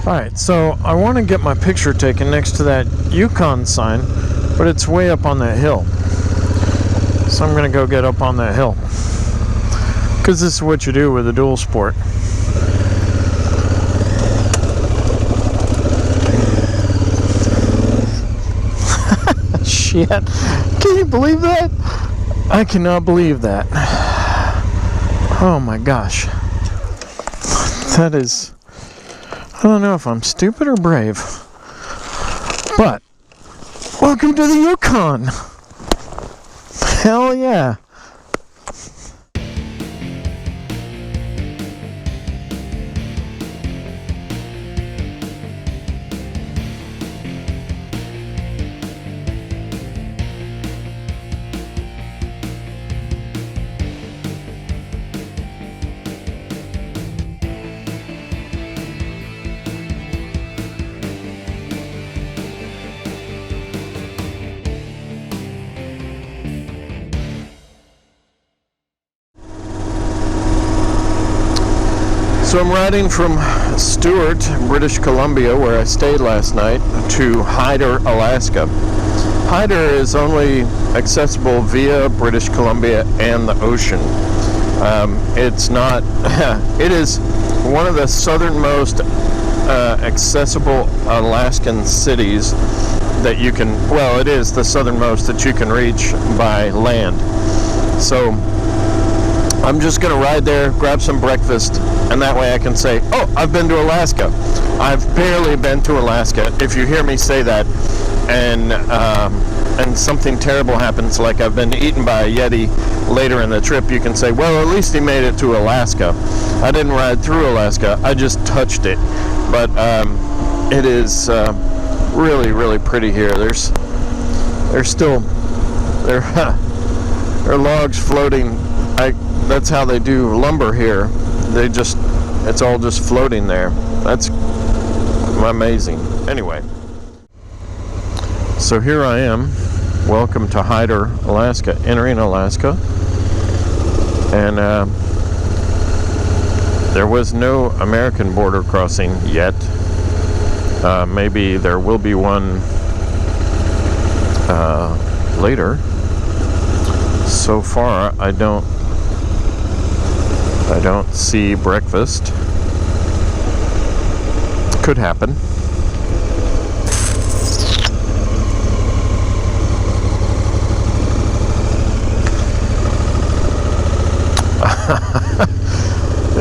Alright, so I want to get my picture taken next to that Yukon sign, but it's way up on that hill. So I'm going to go get up on that hill. Because this is what you do with a dual sport. Shit. Can you believe that? I cannot believe that. Oh my gosh. That is... I don't know if I'm stupid or brave. But, welcome to the Yukon! Hell yeah! So I'm riding from Stewart, British Columbia, where I stayed last night, to Hyder, Alaska. Hyder is only accessible via British Columbia and the ocean. It's not, it is one of the southernmost accessible Alaskan cities that you can, well, it is the southernmost that you can reach by land. So I'm just going to ride there, grab some breakfast, and that way I can say, oh, I've been to Alaska. I've barely been to Alaska. If you hear me say that and something terrible happens, like I've been eaten by a Yeti later in the trip, you can say, well, at least he made it to Alaska. I didn't ride through Alaska. I just touched it. But it is really, really pretty here. There's still there are logs floating. That's how they do lumber here. It's all just floating there. That's amazing. Anyway, so here I am. Welcome to Hyder, Alaska. Entering Alaska, and there was no American border crossing yet. Maybe there will be one later. So far, I don't see breakfast. Could happen.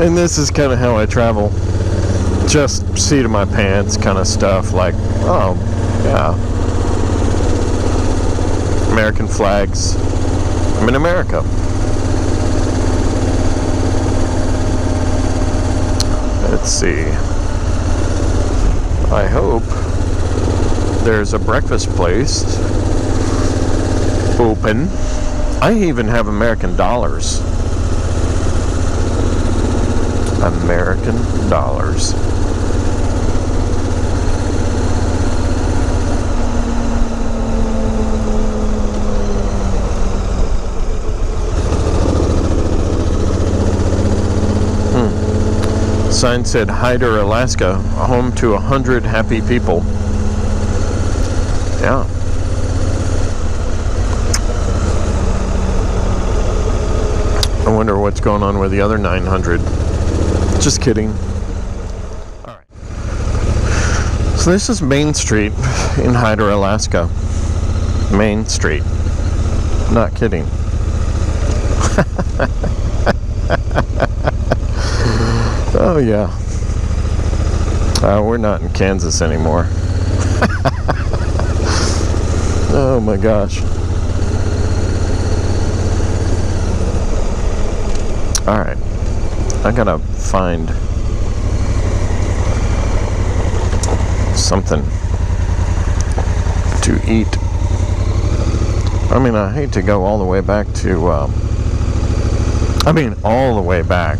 And this is kind of how I travel. Just seat of my pants kind of stuff, like, oh, yeah. American flags. I'm in America. Let's see. I hope there's a breakfast place open. I even have American dollars. American dollars. Sign said Hyder, Alaska, home to 100 happy people. Yeah. I wonder what's going on with the other 900. Just kidding. Alright. So this is Main Street in Hyder, Alaska. Main Street. Not kidding. Oh yeah. We're not in Kansas anymore. Oh my gosh. Alright. I gotta find something to eat. I mean, I hate to go all the way back to, all the way back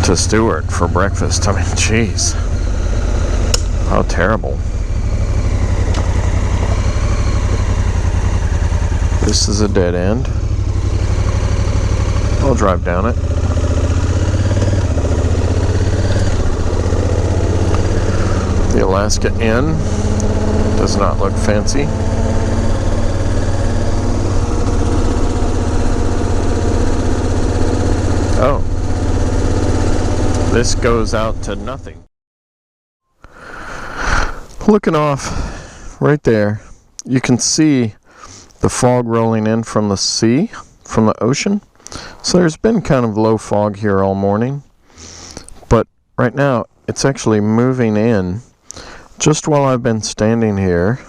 to Stewart for breakfast. I mean, jeez. How terrible. This is a dead end. I'll drive down it. Alaska Inn. Does not look fancy. Oh. This goes out to nothing. Looking off right there, you can see the fog rolling in from the sea, from the ocean. So there's been kind of low fog here all morning. But right now, it's actually moving in. Just while I've been standing here,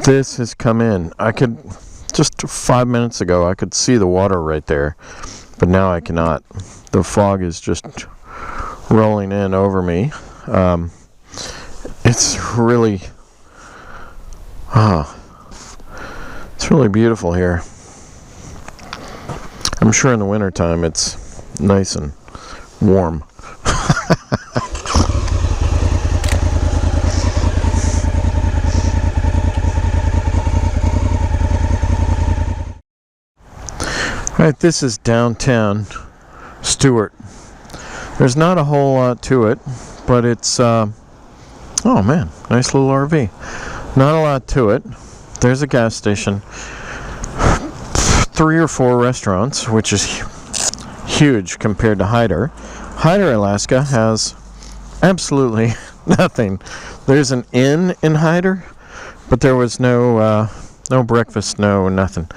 this has come in. I could, just 5 minutes ago, I could see the water right there. But now I cannot. The fog is just rolling in over me. It's really, it's really beautiful here. I'm sure in the wintertime it's nice and warm. Right, this is downtown Stewart. There's not a whole lot to it, but it's, oh man, nice little RV. Not a lot to it. There's a gas station, 3 or 4 restaurants, which is huge compared to Hyder. Hyder, Alaska has absolutely nothing. There's an inn in Hyder, but there was no breakfast, no nothing.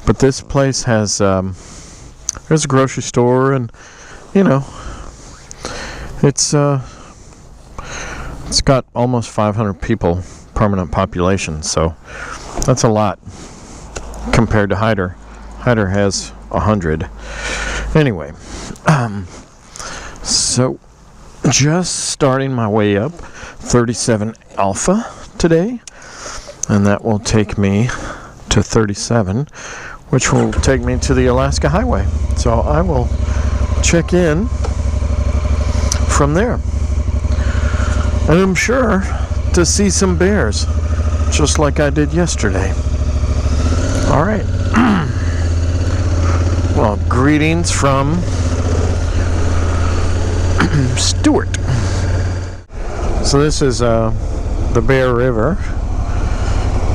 But this place has, there's a grocery store, and, you know, it's got almost 500 people, permanent population, so that's a lot compared to Hyder. Hyder has 100. Anyway, so just starting my way up 37 Alpha today, and that will take me to 37, which will take me to the Alaska Highway. So I will check in from there. And I'm sure to see some bears, just like I did yesterday. All right. Well, greetings from Stewart. So this is the Bear River.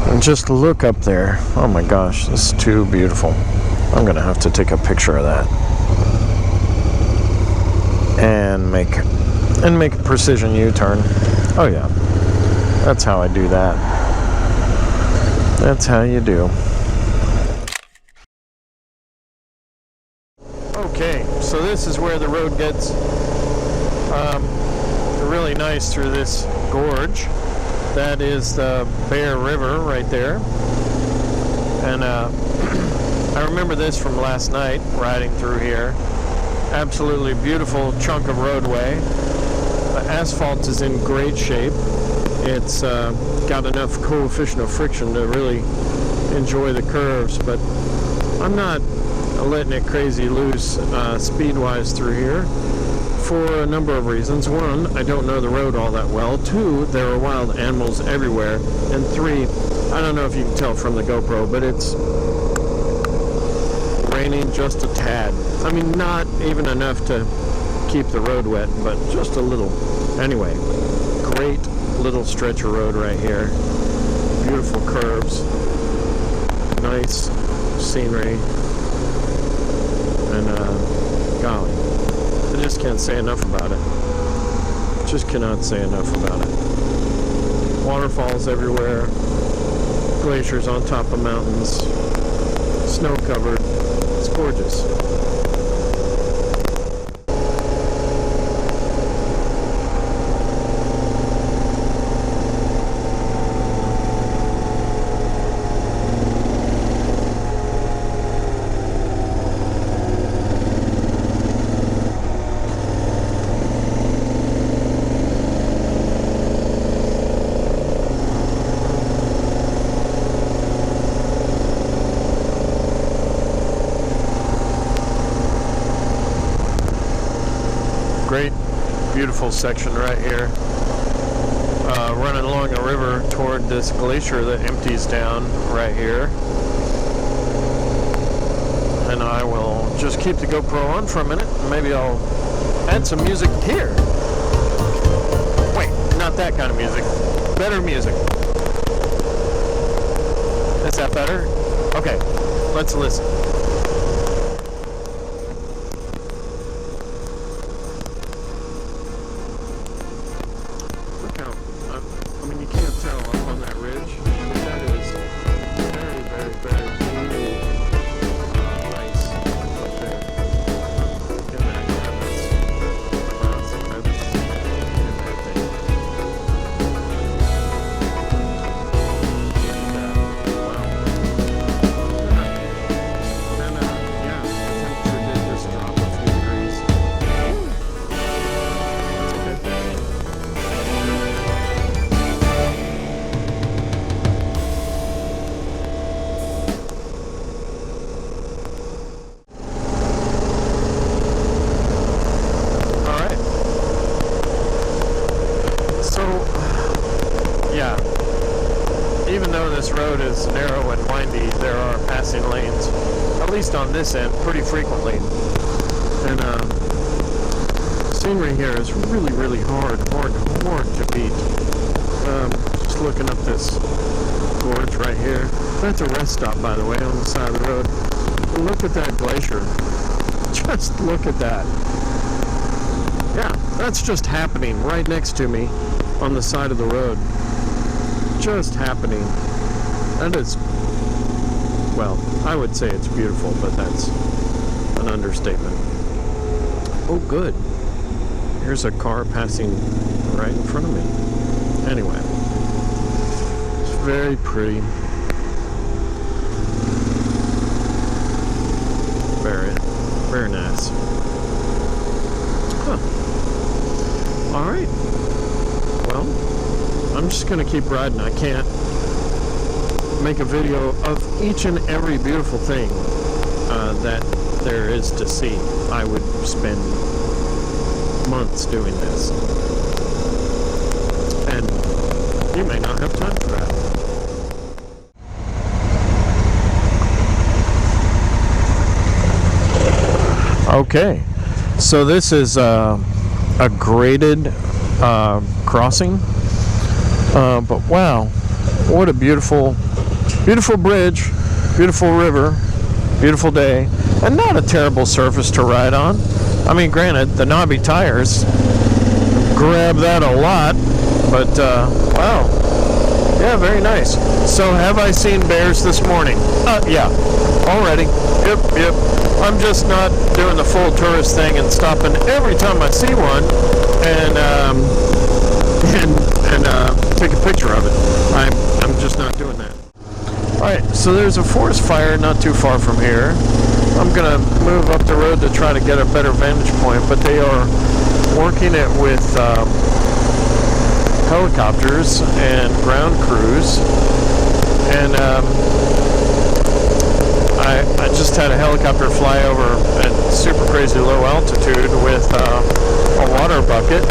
And just look up there. Oh my gosh, this is too beautiful. I'm gonna have to take a picture of that and make a precision U-turn. Oh yeah, that's how I do that. That's how you do. Okay, so this is where the road gets really nice through this gorge. That is the Bear River right there. And I remember this from last night, riding through here. Absolutely beautiful chunk of roadway. The asphalt is in great shape. It's got enough coefficient of friction to really enjoy the curves, but I'm not letting it crazy loose speed-wise through here, for a number of reasons. 1, I don't know the road all that well. 2, there are wild animals everywhere. And 3, I don't know if you can tell from the GoPro, but it's raining just a tad. I mean, not even enough to keep the road wet, but just a little. Anyway, great little stretch of road right here. Beautiful curves. Nice scenery. And, golly. I just can't say enough about it. Just cannot say enough about it. Waterfalls everywhere. Glaciers on top of mountains. Snow covered. It's gorgeous. Great, beautiful section right here. Running along a river toward this glacier that empties down right here. And I will just keep the GoPro on for a minute, and maybe I'll add some music here. Wait, not that kind of music. Better music. Is that better? Okay, let's listen. Look how, I mean, you can't tell up on that ridge. I mean, that is very, very, very nice up there. Look at that crevice. Across the crevice. And that thing. Look at that. Wow. And, yeah, the temperature did just drop a few degrees. That's okay. Alright. So, yeah. Even though this road is narrow and windy, there are passing lanes, at least on this end, pretty frequently. And scenery here is really, really hard to beat. Just looking up this gorge right here. That's a rest stop, by the way, on the side of the road. Look at that glacier. Just look at that. Yeah, that's just happening right next to me on the side of the road. Just happening. That is, well, I would say it's beautiful, but that's an understatement. Oh, good. Here's a car passing right in front of me. Anyway, it's very pretty. Very, very nice. Huh. All right. Well, I'm just going to keep riding. I can't make a video of each and every beautiful thing that there is to see. I would spend months doing this. And you may not have time for that. Okay, so this is a graded crossing, but wow, what a beautiful bridge, beautiful river, beautiful day, and not a terrible surface to ride on. I mean, granted, the knobby tires grab that a lot, but wow, yeah, very nice. So have I seen bears this morning? Yeah, already. Yep. I'm just not doing the full tourist thing and stopping every time I see one and take a picture of it. I'm just not doing that. Alright, so there's a forest fire not too far from here. I'm gonna move up the road to try to get a better vantage point, but they are working it with helicopters and ground crews, and I just had a helicopter fly over at super crazy low altitude with a water bucket,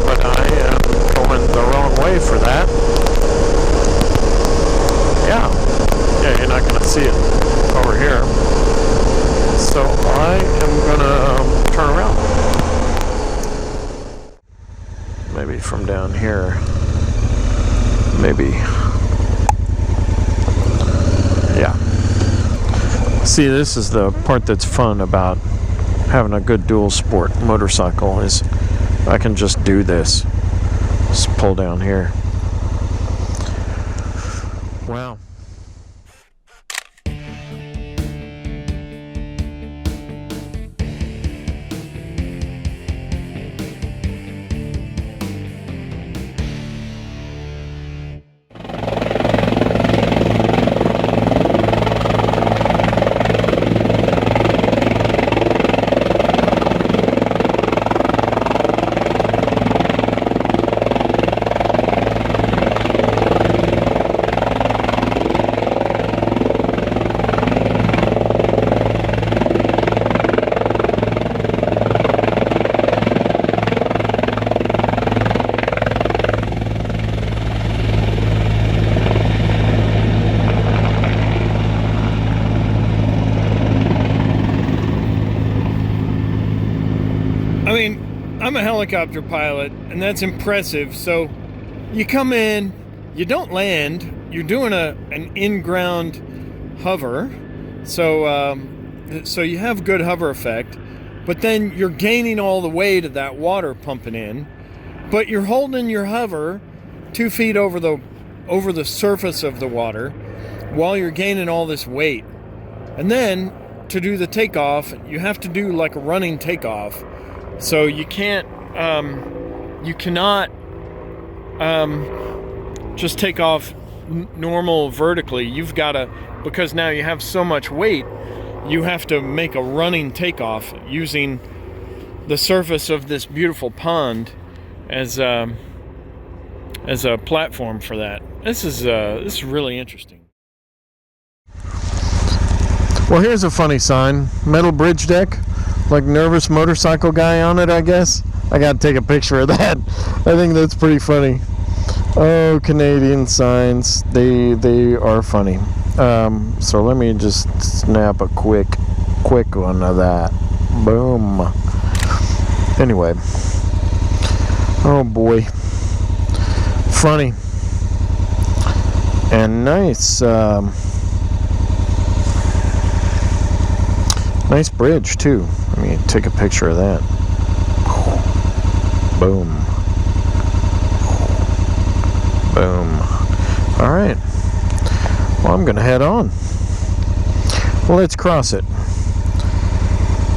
but I am going the wrong way for that. Yeah, you're not going to see it over here. So I am going to turn around. Maybe from down here. Maybe. Yeah. See, this is the part that's fun about having a good dual sport motorcycle is I can just do this. Just pull down here. Wow. I'm a helicopter pilot, and that's impressive. So you come in, you don't land, you're doing an in-ground hover, so you have good hover effect, but then you're gaining all the weight of that water pumping in, but you're holding your hover 2 feet over the surface of the water while you're gaining all this weight. And then to do the takeoff, you have to do like a running takeoff. So you cannot just take off normal vertically. You've got to, because now you have so much weight, you have to make a running takeoff using the surface of this beautiful pond as a platform for that. This is really interesting. Well, here's a funny sign. Metal bridge deck, like nervous motorcycle guy on it, I guess. I gotta take a picture of that. I think that's pretty funny. Oh, Canadian signs. They are funny. So let me just snap a quick one of that. Boom. Anyway. Oh boy. Funny. And nice. Nice bridge too. Let me take a picture of that. Boom. Boom. All right. Well, I'm gonna head on. Well, let's cross it.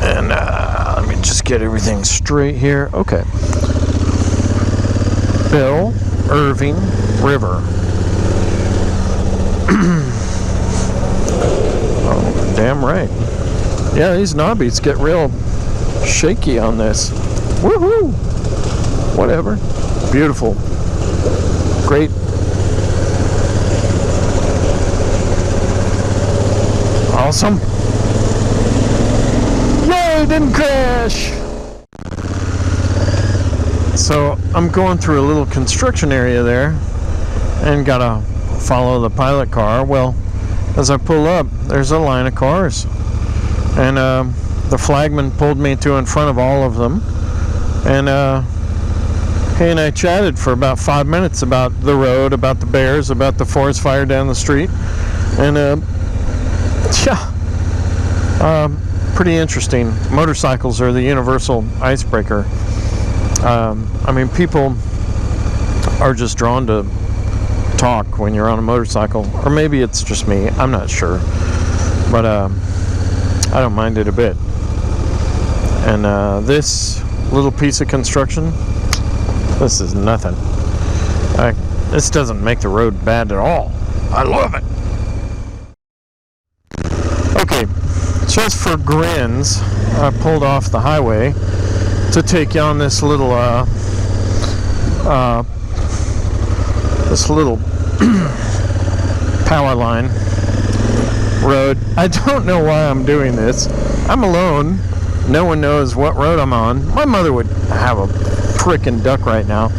And let me just get everything straight here. Okay. Bill Irving River. Oh, damn right. Yeah, these knobbies get real shaky on this. Woohoo! Whatever. Beautiful. Great. Awesome. Yay, didn't crash! So, I'm going through a little construction area there and gotta follow the pilot car. Well, as I pull up, there's a line of cars. And the flagman pulled me to in front of all of them, and he and I chatted for about 5 minutes about the road, about the bears, about the forest fire down the street, and pretty interesting. Motorcycles are the universal icebreaker. I mean, people are just drawn to talk when you're on a motorcycle, or maybe it's just me, I'm not sure, but I don't mind it a bit. And this little piece of construction, this is nothing. This doesn't make the road bad at all. I love it. Okay, just for grins, I pulled off the highway to take you on this little Powerline Road. I don't know why I'm doing this. I'm alone. No one knows what road I'm on. My mother would have a frickin' duck right now.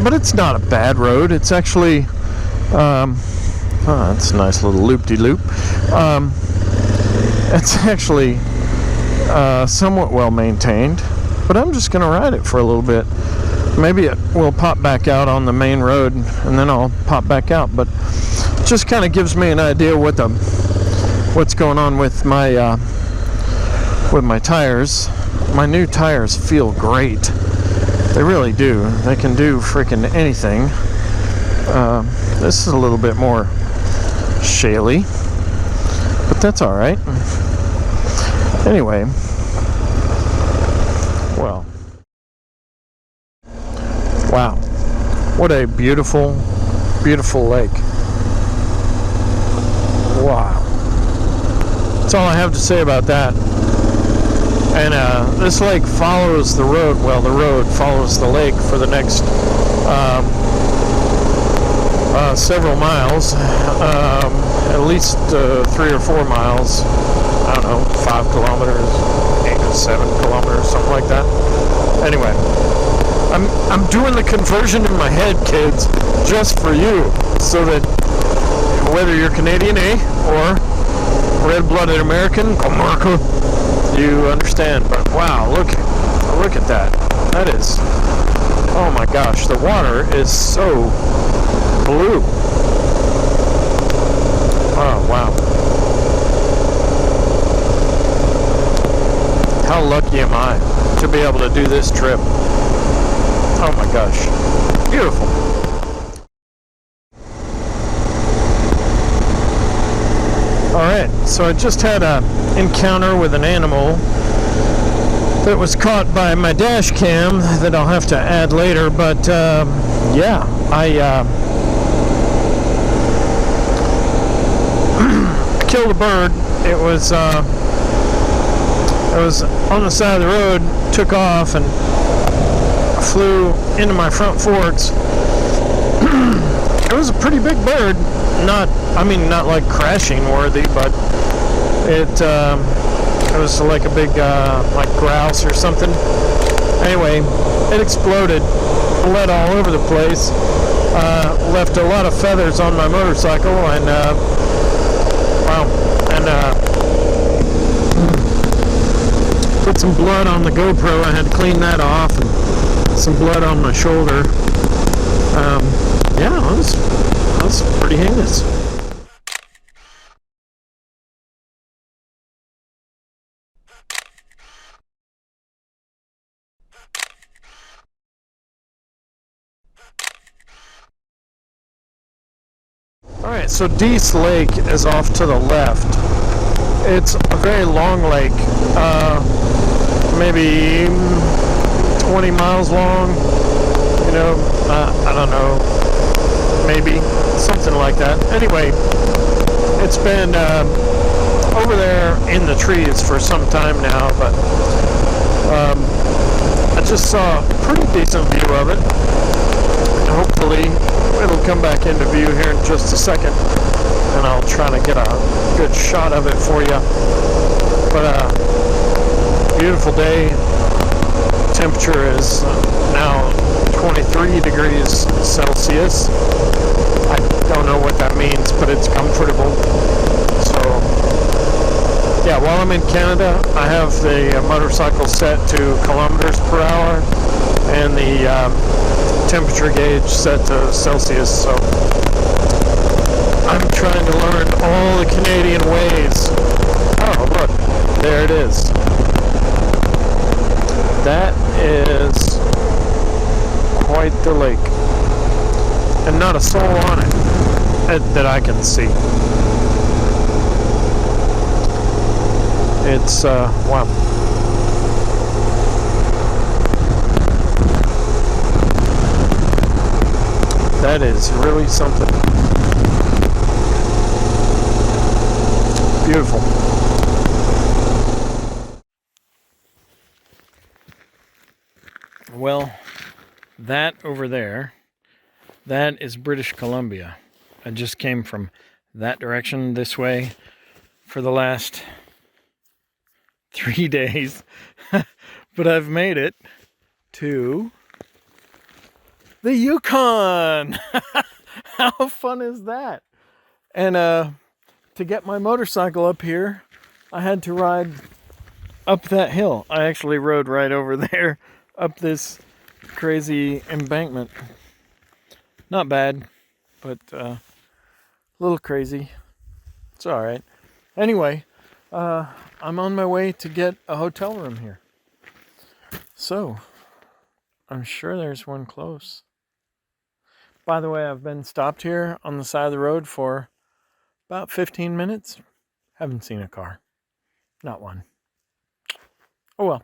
But it's not a bad road. It's actually, it's a nice little loop-de-loop. It's actually somewhat well maintained, but I'm just gonna ride it for a little bit. Maybe it will pop back out on the main road, and then I'll pop back out. But it just kind of gives me an idea what's going on with my tires. My new tires feel great. They really do. They can do freaking anything. This is a little bit more shaly, but that's all right. Anyway, well, wow, what a beautiful, beautiful lake. Wow. That's all I have to say about that. And this lake follows the road. Well, the road follows the lake for the next several miles, at least 3 or 4 miles. I don't know, 5 kilometers, 8 to 7 kilometers, something like that. Anyway, I'm doing the conversion in my head, kids, just for you, so that whether you're Canadian, or red-blooded American, America, you understand. But wow, look, Look at that. That is, oh my gosh, the water is so blue. Oh, wow. How lucky am I to be able to do this trip? Oh my gosh. Beautiful. Alright, so I just had an encounter with an animal that was caught by my dash cam that I'll have to add later, but yeah, I killed a bird. It was on the side of the road, took off and flew into my front forks. It was a pretty big bird, not like crashing worthy, but it was like a big like grouse or something. Anyway, it exploded, bled all over the place, left a lot of feathers on my motorcycle, and wow, and put some blood on the GoPro. I had to clean that off, and some blood on my shoulder. Yeah, that was pretty heinous. Alright, so Deux Lake is off to the left. It's a very long lake, maybe 20 miles long, you know, I don't know, maybe, something like that. Anyway, it's been over there in the trees for some time now, but I just saw a pretty decent view of it. Hopefully it'll come back into view here in just a second, and I'll try to get a good shot of it for you. But beautiful day. Temperature is now 23 degrees Celsius. I don't know what that means, but it's comfortable. So yeah, while I'm in Canada, I have the motorcycle set to kilometers per hour and the temperature gauge set to Celsius, so I'm trying to learn all the Canadian ways. Oh, look, there it is. That is quite the lake, and not a soul on it that I can see. It's wow. That is really something. Beautiful. Well, that over there, that is British Columbia. I just came from that direction this way for the last 3 days, but I've made it to the Yukon. How fun is that? And to get my motorcycle up here, I had to ride up that hill. I actually rode right over there up this crazy embankment. Not bad, but a little crazy. It's all right. Anyway, I'm on my way to get a hotel room here. So, I'm sure there's one close. By the way, I've been stopped here on the side of the road for about 15 minutes. Haven't seen a car. Not one. Oh well.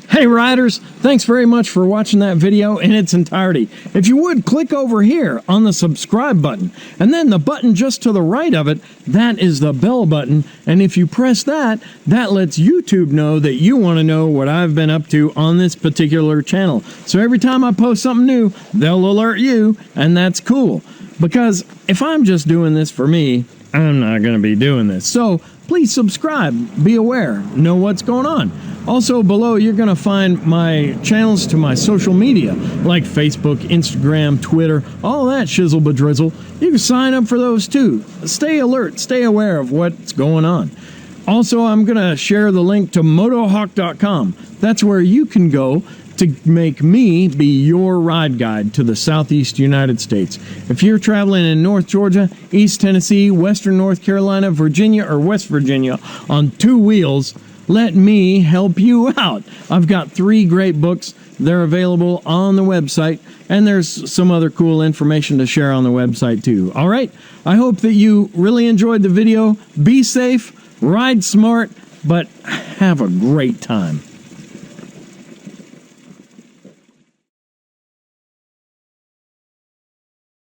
Hey riders, thanks very much for watching that video in its entirety. If you would, click over here on the subscribe button, and then the button just to the right of it, that is the bell button, and if you press that, that lets YouTube know that you want to know what I've been up to on this particular channel. So every time I post something new, they'll alert you, and that's cool. Because if I'm just doing this for me, I'm not going to be doing this. So please subscribe, be aware, know what's going on. Also below, you're going to find my channels to my social media, like Facebook, Instagram, Twitter, all that shizzle bedrizzle. You can sign up for those too. Stay alert, stay aware of what's going on. Also, I'm going to share the link to Motohawk.com. That's where you can go to make me be your ride guide to the southeast United States. If you're traveling in North Georgia, East Tennessee, Western North Carolina, Virginia, or West Virginia on 2 wheels, let me help you out. I've got 3 great books. They're available on the website, and there's some other cool information to share on the website too. All right, I hope that you really enjoyed the video. Be safe, ride smart, but have a great time.